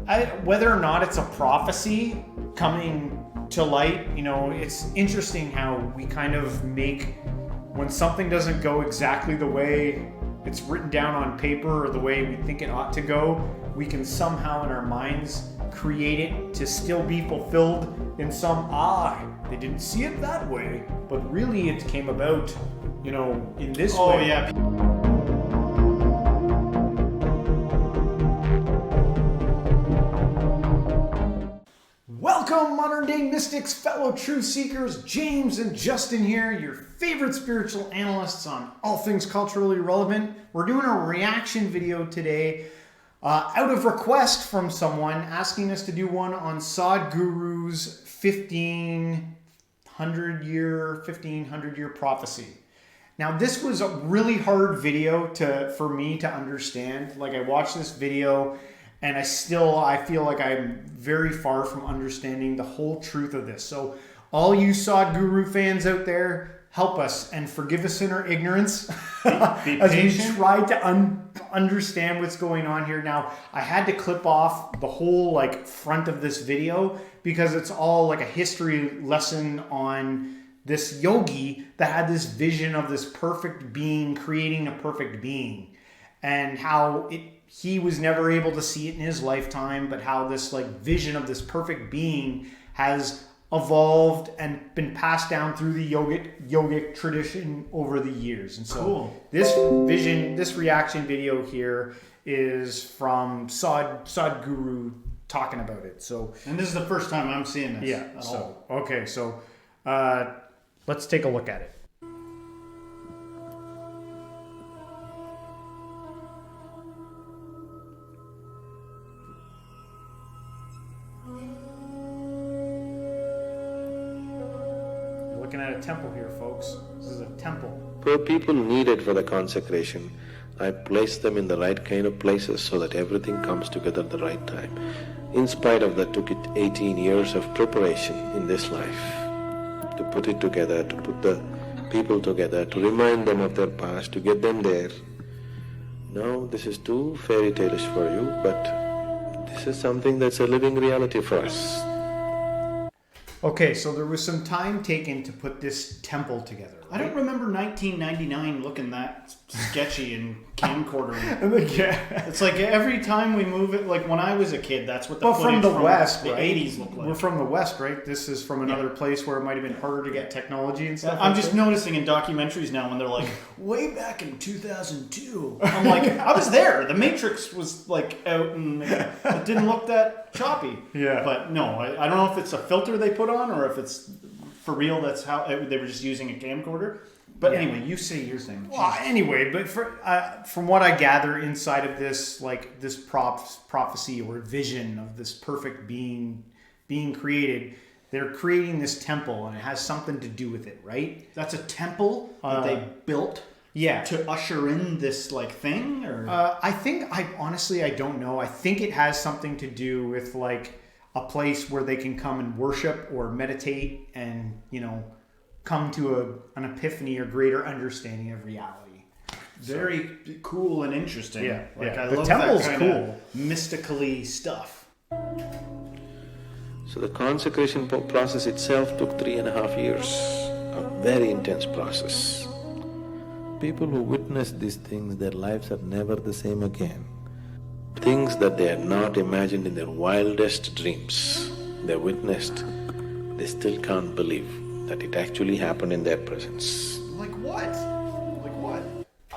Whether or not it's a prophecy coming to light, it's interesting how we kind of make, when something doesn't go exactly the way it's written down on paper or the way we think it ought to go, we can somehow in our minds create it to still be fulfilled in some, they didn't see it that way, but really it came about, in this way. Oh, yeah. Welcome, modern day mystics, fellow truth seekers. James and Justin here, your favorite spiritual analysts on all things culturally relevant. We're doing a reaction video today out of request from someone asking us to do one on Sadhguru's 1500 year prophecy. Now, this was a really hard video for me to understand. Like, I watched this video and I feel like I'm very far from understanding the whole truth of this. So all you Sadhguru fans out there, help us and forgive us in our ignorance Be as we patient. try to understand what's going on here. Now, I had to clip off the whole front of this video because it's all like a history lesson on this yogi that had this vision of this perfect being creating a perfect being, and how he was never able to see it in his lifetime, but how this vision of this perfect being has evolved and been passed down through the yogic tradition over the years. And so Cool. This reaction video here is from Sadhguru talking about it. So, And this is the first time I'm seeing this. yeah. At So, all. okay. So, let's take a look at it. Looking at a temple here, folks. This is a temple. For people needed for the consecration, I place them in the right kind of places so that everything comes together at the right time. In spite of that, took it 18 years of preparation in this life to put it together, to put the people together, to remind them of their past, to get them there. No, this is too fairy tale-ish for you, but this is something that's a living reality for us. Okay, so there was some time taken to put this temple together. I don't remember 1999 looking that sketchy and camcordering. Yeah. It's like every time we move it, like when I was a kid, that's what the But from footage the West, the right? 80s looked like. We're from the West, right? This is from another place where it might have been harder to get technology and stuff. I'm like just that. noticing in documentaries now when they're like, way back in 2002. I'm like, I was there. The Matrix was out and it didn't look that choppy. Yeah. But no, I don't know if it's a filter they put on or if it's for real. That's how they were just using a camcorder. But anyway, you say your thing. Well, anyway, but from what I gather inside of this, this prophecy or vision of this perfect being created, they're creating this temple, and it has something to do with it, right? That's a temple that they built Yeah. to usher in this thing, or I don't know. I think it has something to do with a place where they can come and worship or meditate and, come to an epiphany or greater understanding of reality. very cool and interesting. Yeah, yeah. I The love temple's that kinda cool. mystically stuff. So the consecration process itself took 3.5 years, a very intense process. People who witness these things, their lives are never the same again. Things that they had not imagined in their wildest dreams, they witnessed, they still can't believe that it actually happened in their presence. Like what? Like what?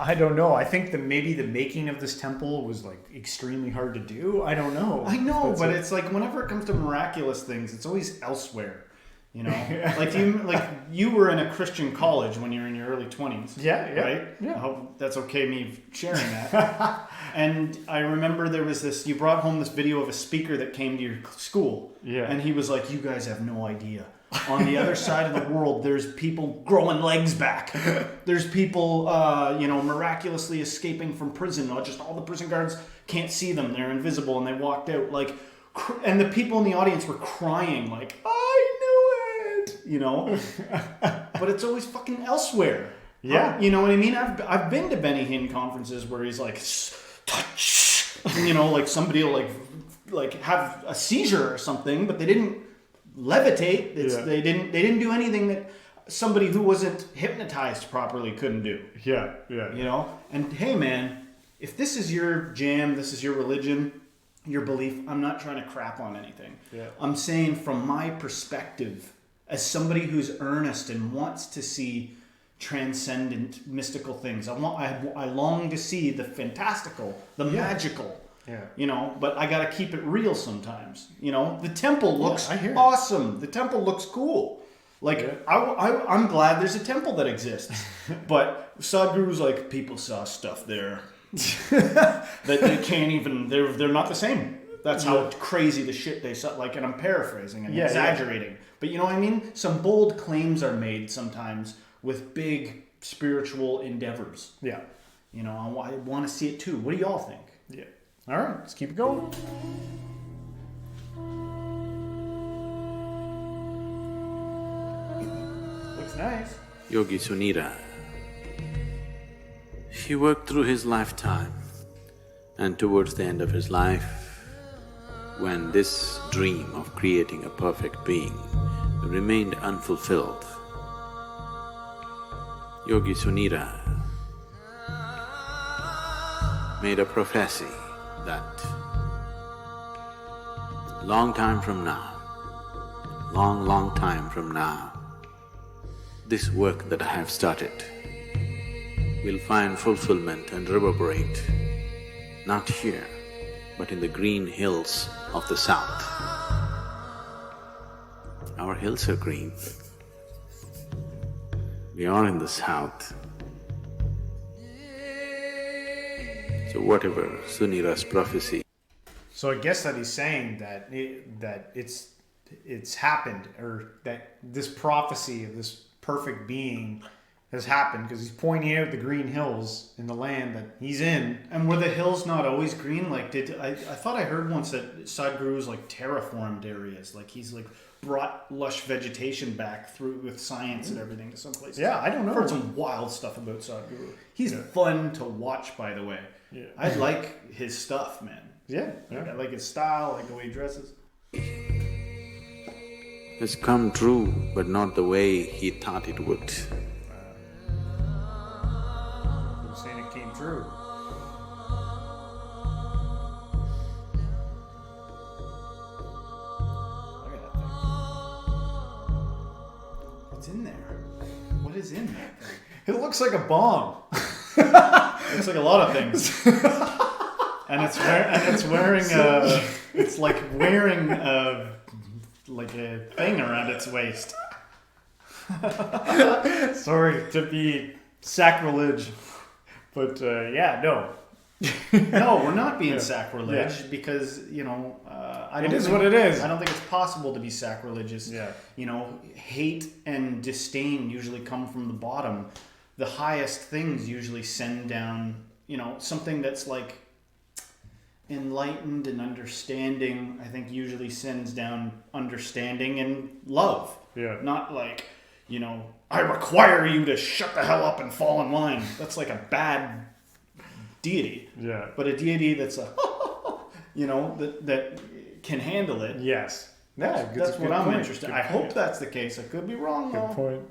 I don't know. I think that maybe the making of this temple was extremely hard to do. I don't know. I know, That's but it. it's whenever it comes to miraculous things, it's always elsewhere. You you were in a Christian college when you were in your early 20s. Yeah, yeah, Right? yeah. I hope that's okay me sharing that. And I remember there was you brought home this video of a speaker that came to your school. Yeah. And he was like, you guys have no idea. On the other side of the world, there's people growing legs back. There's people, miraculously escaping from prison. Just all the prison guards can't see them. They're invisible, and they walked out. And the people in the audience were crying, I knew it, But it's always fucking elsewhere. Yeah. You know what I mean? I've been to Benny Hinn conferences where he's like, touch, and somebody will like have a seizure or something, but they didn't levitate. They didn't do anything that somebody who wasn't hypnotized properly couldn't do. Yeah. You know? And hey man, if this is your jam, this is your religion, your belief, I'm not trying to crap on anything. Yeah. I'm saying from my perspective, as somebody who's earnest and wants to see transcendent, mystical things, I long to see the fantastical, the magical. Yeah. You know, but I gotta keep it real sometimes. You know, the temple looks I hear it. awesome. The temple looks cool. Like, I'm glad there's a temple that exists. But Sadhguru's like, people saw stuff there that they can't even, they're not the same. That's how crazy the shit they saw. Like, and I'm paraphrasing and exaggerating. But you know what I mean? Some bold claims are made sometimes with big spiritual endeavors. Yeah. You know, I want to see it too. What do y'all think? Yeah. All right, let's keep it going. Looks nice. Yogi Sunira. He worked through his lifetime, and towards the end of his life, when this dream of creating a perfect being remained unfulfilled, Yogi Sunira made a prophecy that long time from now, long time from now, this work that I have started will find fulfillment and reverberate, not here, but in the green hills of the south. Our hills are green. We are in the south. So whatever Sunira's prophecy. So I guess that he's saying that it's happened, or that this prophecy of this perfect being has happened, because he's pointing out the green hills in the land that he's in. And were the hills not always green? Like, I thought I heard once that Sadhguru's like terraformed areas. Like, he's like brought lush vegetation back through with science and everything to some places. Yeah, I don't know. I've heard some wild stuff about Sadhguru. He's fun to watch, by the way. Yeah. I like his stuff, man. Yeah. Like, I like his style, I like the way he dresses. Has come true, but not the way he thought it would. I'm saying it came true. Look at that thing. What's in there? What is in that thing? It looks like a bomb. Looks like a lot of things. And it's wearing it's like wearing like a thing around its waist. Sorry to be sacrilege, but no. No, we're not being sacrilege because, you know, It is what it is. I don't think it's possible to be sacrilegious. Yeah. You know, hate and disdain usually come from the bottom. The highest things usually send down, you know, something that's like enlightened and understanding, I think usually sends down understanding and love. Yeah. Not like, you know, I require you to shut the hell up and fall in line. That's like a bad deity. Yeah. But a deity that's a, you know, that can handle it. Yes. Yeah, That's what I'm interested in. I hope Good that's the case. I could be wrong though. point.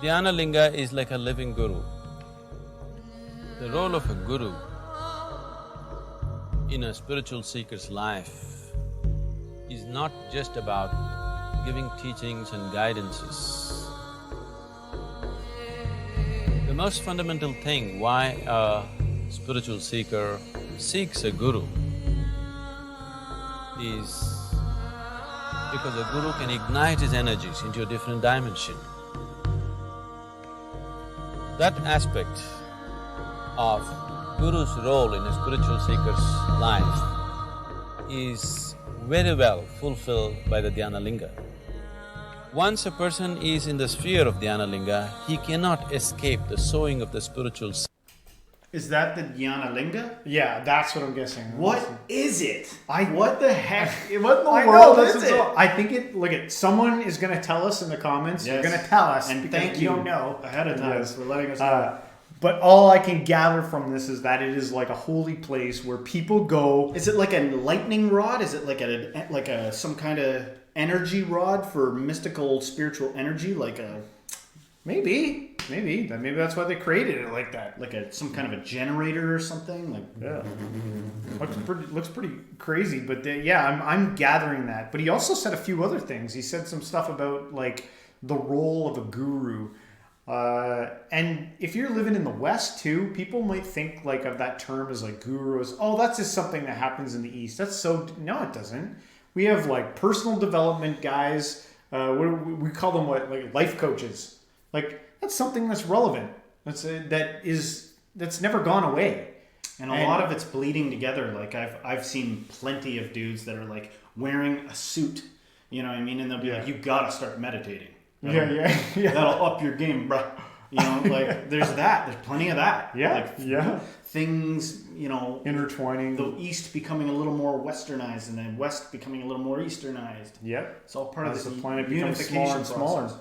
Dhyanalinga is like a living guru. The role of a guru in a spiritual seeker's life is not just about giving teachings and guidances. The most fundamental thing why a spiritual seeker seeks a guru is because a guru can ignite his energies into a different dimension. That aspect of Guru's role in a spiritual seeker's life is very well fulfilled by the Dhyanalinga. Once a person is in the sphere of Dhyanalinga, he cannot escape the sowing of the spiritual seed. Is that the Dhyanalinga? Yeah, that's what I'm guessing. What is it? What the heck? What in the I world know, is it? I think it. Look at someone is going to tell us in the comments. Yes. They're going to tell us, And because thank we you don't know ahead of time Yes. for letting us know. But all I can gather from this is that it is like a holy place where people go. Is it like a lightning rod? Is it like a some kind of energy rod for mystical spiritual energy? Like a Maybe that's why they created it like that. like some kind of a generator or something? Like Yeah, looks pretty crazy. But yeah, I'm gathering that. But he also said a few other things. He said some stuff about like the role of a guru. And if you're living in the West too, people might think like of that term as like gurus. Oh, that's just something that happens in the East. No, it doesn't. We have like personal development guys. We call them like life coaches. Like that's something that's relevant. That's never gone away. And a lot of it's bleeding together. Like I've seen plenty of dudes that are like wearing a suit, you know what I mean? And they'll be like, you gotta start meditating. Yeah. That'll up your game, bro. You know, like there's plenty of that. Yeah. Things, you know, Intertwining. The East becoming a little more westernized and then West becoming a little more easternized. Yep. It's all part of the this planet becomes smaller and smaller.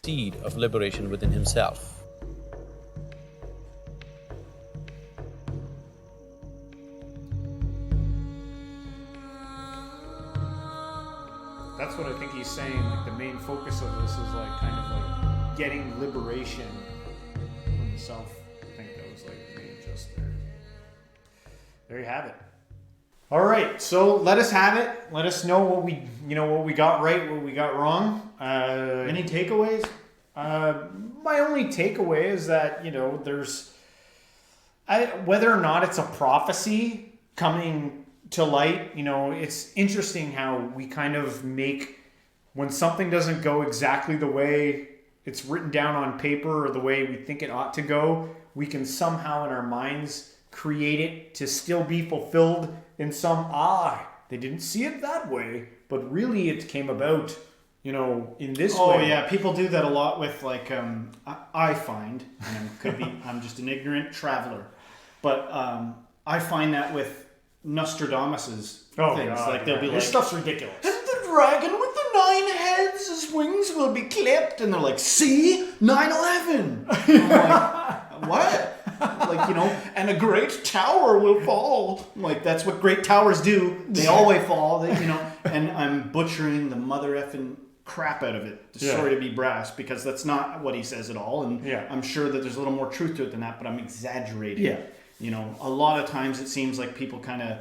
Seed of liberation within himself. That's what I think he's saying. Like the main focus of this is like kind of like getting liberation from the self. I think that was like the main gist there. There you have it. All right, so let us have it. Let us know what we got right, what we got wrong. Any takeaways? My only takeaway is that there's whether or not it's a prophecy coming to light. It's interesting how we kind of make when something doesn't go exactly the way it's written down on paper or the way we think it ought to go, we can somehow in our minds create it to still be fulfilled in some they didn't see it that way, but really it came about in this way. Oh yeah, people do that a lot with like I find, and I'm just an ignorant traveler, but I find that with Nostradamus's things. Like they'll be like, this stuff's ridiculous. And the dragon with the 9 heads, his wings will be clipped, and they're like, see, 9/11. I'm like, what? Like, and a great tower will fall. I'm like, that's what great towers do. They always fall. And I'm butchering the mother effing crap out of it. Sorry to be brass, because that's not what he says at all. And I'm sure that there's a little more truth to it than that, but I'm exaggerating. Yeah. A lot of times it seems like people kind of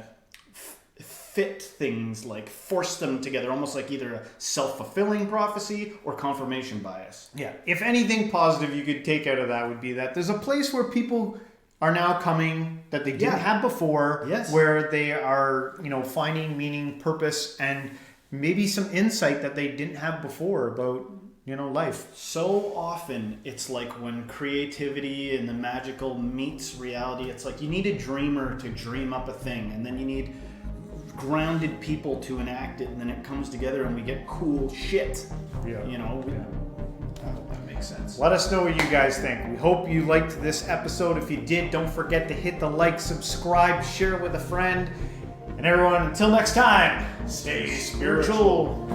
fit things, like force them together, almost like either a self-fulfilling prophecy or confirmation bias. Yeah. If anything positive you could take out of that would be that there's a place where people are now coming that they didn't have before, where they are, finding meaning, purpose, and maybe some insight that they didn't have before about, life. So often it's like when creativity and the magical meets reality, it's like you need a dreamer to dream up a thing, and then you need grounded people to enact it, and then it comes together and we get cool shit. That makes sense. Let us know what you guys think. We hope you liked this episode. If you did, don't forget to hit the like, subscribe, share it with a friend. And everyone, until next time, stay spiritual.